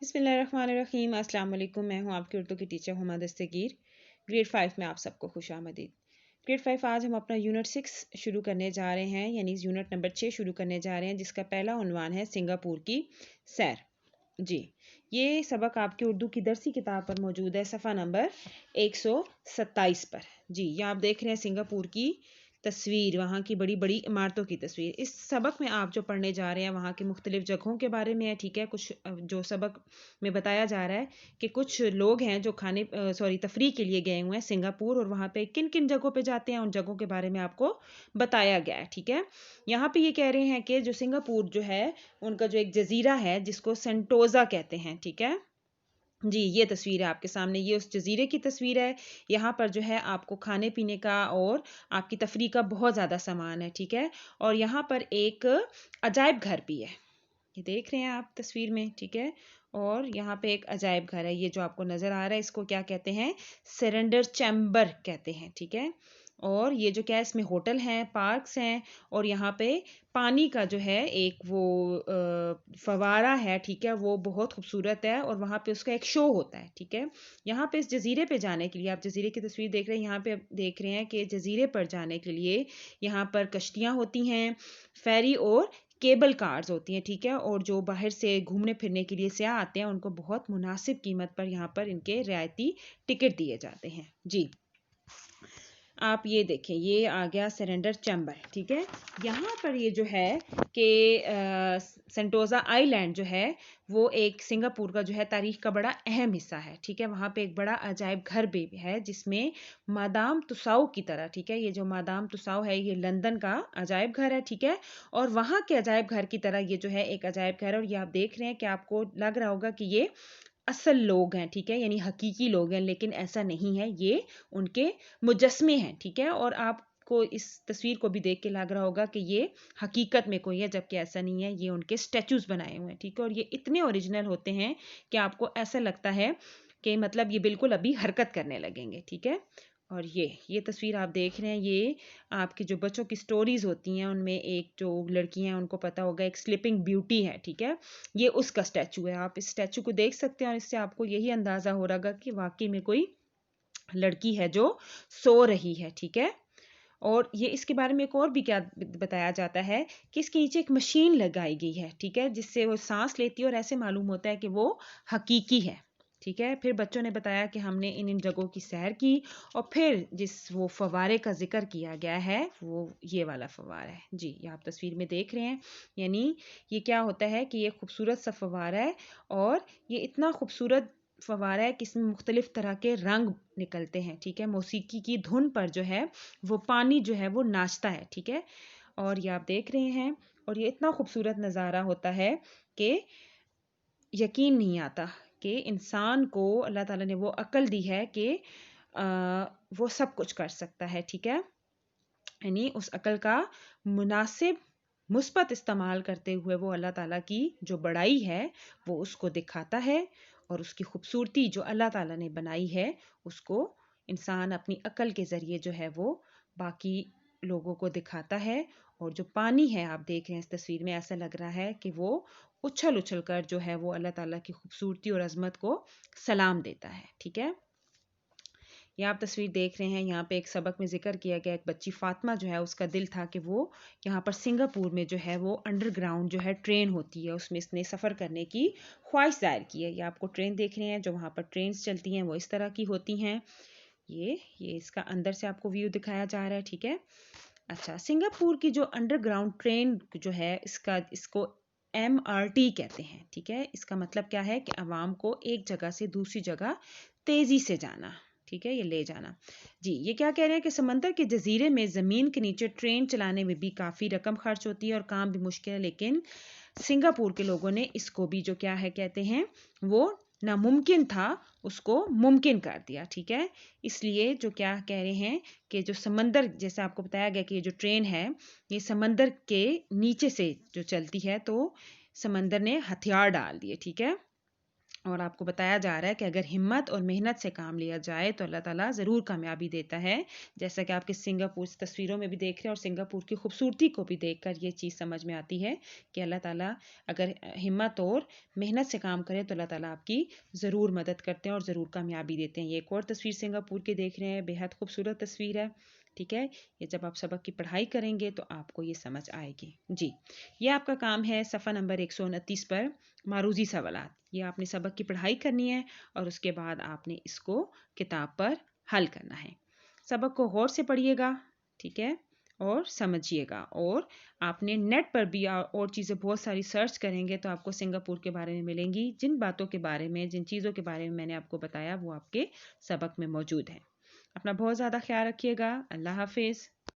बिस्मिल्लाहिर्रहमानिर्रहीम। अस्सलाम वालेकुम। मैं हूँ आपकी उर्दू की टीचर हुमा दस्तगीर। ग्रेड 5 में आप सबको खुशामदीद। ग्रेड 5 आज हम अपना यूनिट 6 शुरू करने जा रहे हैं, यानी यूनिट नंबर 6 शुरू करने जा रहे हैं, जिसका पहला उन्वान है सिंगापुर की सैर। जी, ये सबक आपकी उर्दू की दरसी किताब पर मौजूद है, सफ़ा नंबर 127 पर। जी, ये आप देख रहे हैं सिंगापुर की तस्वीर, वहाँ की बड़ी बड़ी इमारतों की तस्वीर। इस सबक में आप जो पढ़ने जा रहे हैं वहाँ की मुख्तलिफ जगहों के बारे में है, ठीक है। कुछ जो सबक में बताया जा रहा है कि कुछ लोग हैं जो तफरीह के लिए गए हुए हैं सिंगापुर, और वहाँ पे किन किन जगहों पे जाते हैं उन जगहों के बारे में आपको बताया गया है, ठीक है। यहाँ पे ये कह रहे हैं कि जो सिंगापुर जो है उनका जो एक जजीरा है जिसको सेंटोजा कहते हैं, ठीक है। जी, ये तस्वीर है आपके सामने, ये उस जज़ीरे की तस्वीर है। यहाँ पर जो है आपको खाने-पीने का और आपकी तफरीह का बहुत ज़्यादा सामान है, ठीक है। और यहाँ पर एक अजायब घर भी है, ये देख रहे हैं आप तस्वीर में, ठीक है। और यहाँ पे एक अजायब घर है, ये जो आपको नज़र आ रहा है इसको क्या कहते हैं, सरेंडर चैम्बर कहते हैं, ठीक है। और ये जो क्या है इसमें होटल हैं, पार्क्स हैं, और यहाँ पे पानी का जो है एक वो फवारा है, ठीक है, वो बहुत खूबसूरत है, और वहाँ पे उसका एक शो होता है, ठीक है। यहाँ पे इस जजीरे पे जाने के लिए, आप जजीरे की तस्वीर देख रहे हैं, यहाँ पे देख रहे हैं कि जजीरे पर जाने के लिए यहाँ पर कश्तियाँ होती हैं, फेरी और केबल कार्स होती हैं, ठीक है। और जो बाहर से घूमने फिरने के लिए सयाह आते हैं उनको बहुत मुनासिब कीमत पर यहाँ पर इनके रियायती टिकट दिए जाते हैं। जी, आप ये देखें, ये आ गया सरेंडर चैम्बर, ठीक है। यहाँ पर ये जो है कि सेंटोजा आइलैंड जो है वो एक सिंगापुर का जो है तारीख का बड़ा अहम हिस्सा है, ठीक है। वहाँ पे एक बड़ा अजायब घर भी है जिसमें मादाम तुसाओ की तरह, ठीक है, ये जो मादाम तुसाओ है ये लंदन का अजायब घर है, ठीक है। और वहाँ के अजायब घर की तरह ये जो है एक अजायब घर है, और ये आप देख रहे हैं कि आपको लग रहा होगा कि ये असल लोग हैं, ठीक है, यानी हकीकी लोग हैं, लेकिन ऐसा नहीं है, ये उनके मुजस्मे हैं, ठीक है। और आपको इस तस्वीर को भी देख के लग रहा होगा कि ये हकीकत में कोई है, जबकि ऐसा नहीं है, ये उनके स्टैचूज बनाए हुए हैं, ठीक है। और ये इतने ओरिजिनल होते हैं कि आपको ऐसा लगता है कि मतलब ये बिल्कुल अभी हरकत करने लगेंगे, ठीक है। और ये तस्वीर आप देख रहे हैं, ये आपकी जो बच्चों की स्टोरीज होती हैं उनमें एक जो लड़कियां हैं उनको पता होगा एक स्लीपिंग ब्यूटी है, ठीक है, ये उसका स्टैचू है। आप इस स्टैचू को देख सकते हैं और इससे आपको यही अंदाजा हो रहा कि वाकई में कोई लड़की है जो सो रही है, ठीक है। और ये इसके बारे में एक और भी क्या बताया जाता है कि इसके नीचे एक मशीन लगाई गई है, ठीक है, जिससे वो सांस लेती है और ऐसे मालूम होता है कि वो हकीकी है, ठीक है। फिर बच्चों ने बताया कि हमने इन इन जगहों की सैर की, और फिर जिस वो फवारे का जिक्र किया गया है वो ये वाला फवारा है। जी, ये आप तस्वीर में देख रहे हैं, यानी ये क्या होता है कि ये खूबसूरत सा फवारा है, और ये इतना खूबसूरत फवारा है कि इसमें मुख्तलिफ तरह के रंग निकलते हैं, ठीक है। मौसीकी की धुन पर जो है वो पानी जो है वो नाचता है, ठीक है। और ये आप देख रहे हैं, और ये इतना खूबसूरत नज़ारा होता है कि यकीन नहीं आता कि इंसान को अल्लाह ताला ने वो अक्ल दी है कि वो सब कुछ कर सकता है, ठीक है। यानी उस अक्ल का मुनासिब मुस्बत इस्तेमाल करते हुए वो अल्लाह ताला की जो बड़ाई है वो उसको दिखाता है, और उसकी खूबसूरती जो अल्लाह ताला ने बनाई है उसको इंसान अपनी अक्ल के ज़रिए जो है वो बाकी लोगों को दिखाता है। और जो पानी है आप देख रहे हैं इस तस्वीर में, ऐसा लग रहा है कि वो उछल उछल कर जो है वो अल्लाह ताला की खूबसूरती और अजमत को सलाम देता है, ठीक है। ये आप तस्वीर देख रहे हैं, यहाँ पे एक सबक में जिक्र किया गया एक बच्ची फातिमा जो है उसका दिल था कि वो यहाँ पर सिंगापुर में जो है वो अंडरग्राउंड जो है ट्रेन होती है उसमें इसने सफ़र करने की ख्वाहिश जाहिर की है। ये आपको ट्रेन देख रहे हैं, जो वहाँ पर ट्रेन चलती हैं वो इस तरह की होती हैं। ये इसका अंदर से आपको व्यू दिखाया जा रहा है, ठीक है। अच्छा, सिंगापुर की जो अंडरग्राउंड ट्रेन जो है इसको MRT कहते हैं, ठीक है। इसका मतलब क्या है कि आवाम को एक जगह से दूसरी जगह तेजी से जाना, ठीक है, ये ले जाना। जी, ये क्या कह रहे हैं कि समंदर के जजीरे में ज़मीन के नीचे ट्रेन चलाने में भी काफ़ी रकम खर्च होती है और काम भी मुश्किल है, लेकिन सिंगापुर के लोगों ने इसको भी जो क्या है कहते हैं वो नामुमकिन था उसको मुमकिन कर दिया, ठीक है। इसलिए जो क्या कह रहे हैं कि जो समंदर, जैसे आपको बताया गया कि ये जो ट्रेन है ये समंदर के नीचे से जो चलती है, तो समंदर ने हथियार डाल दिए, ठीक है। और आपको बताया जा रहा है कि अगर हिम्मत और मेहनत से काम लिया जाए तो अल्लाह ताला ज़रूर कामयाबी देता है। जैसा कि आपके सिंगापुर तस्वीरों में भी देख रहे हैं और सिंगापुर की खूबसूरती को भी देखकर ये चीज़ समझ में आती है कि अल्लाह ताला अगर हिम्मत और मेहनत से काम करें तो अल्लाह ताला आपकी ज़रूर मदद करते हैं और ज़रूर कामयाबी देते हैं। ये एक और तस्वीर सिंगापुर की देख रहे हैं, बेहद खूबसूरत तस्वीर है। ठीक है, ये जब आप सबक की पढ़ाई करेंगे तो आपको ये समझ आएगी। जी, ये आपका काम है सफ़ा नंबर 129 पर मारूजी सवालात। ये आपने सबक की पढ़ाई करनी है और उसके बाद आपने इसको किताब पर हल करना है। सबक को गौर से पढ़िएगा, ठीक है, और समझिएगा। और आपने नेट पर भी और चीज़ें बहुत सारी सर्च करेंगे तो आपको सिंगापुर के बारे में मिलेंगी। जिन बातों के बारे में, जिन चीज़ों के बारे में मैंने आपको बताया वो आपके सबक में मौजूद है। अपना बहुत ज़्यादा ख्याल रखिएगा। अल्लाह हाफिज़।